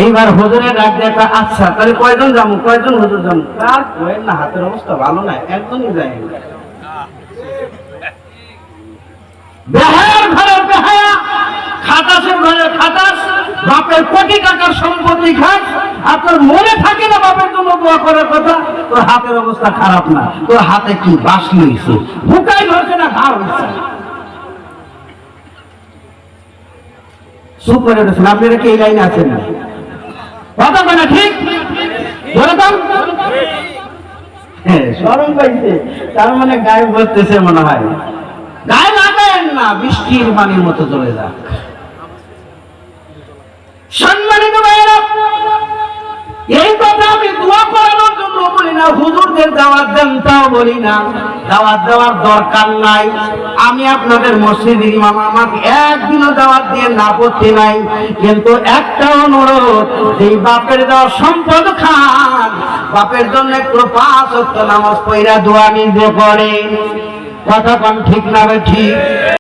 এইবার হুজুরে ডাক দিয়ে, আচ্ছা তাহলে কয়জন যাবো, কয়জন হুজুর যাবো? তার কয়েন না, হাতের অবস্থা ভালো না, একজনই যায়। বেহায়ার ঘরে বেহায়া, খাটাসের ঘরে খাটাস, বাপের কোটি টাকার সম্পত্তি খাস, আর তোর মনে থাকে না বাপের জন্য দোয়া করার কথা। তোর হাতের অবস্থা খারাপ না, তোর হাতে কি বাস লইছে, বুকাই ধরছে না ঘা হয়েছে। চুপ করে উঠেছেন। আপনারা কি এই লাইনে আছেন না? কথা বলে ঠিক বলে দাও। হ্যাঁ, শরম পাইছে, তার মানে গায়ে বলতেছে মনে হয়। গায়ে লাগাবেন না, বৃষ্টির পানির মতো চলে যাক। সম্মানিত ভাইয়েরা, এই কথা আমি দোয়া করানোর জন্য বলি না, হুজুরদের দাওয়াত দেন তাও বলি না, দাওয়াত দেওয়ার দরকার নাই। আমি আপনাদের মসজিদের ইমাম, আমাকে একদিনও দাওয়াত দিয়ে না করতে নাই, কিন্তু একটা অনুরোধ, যেই বাপের দেওয়া সম্পদ খান, বাপের জন্য একটু 5 ওয়াক্ত নামাজ পড়া দোয়া নিজে করে। কথা কোন ঠিক না ঠিক?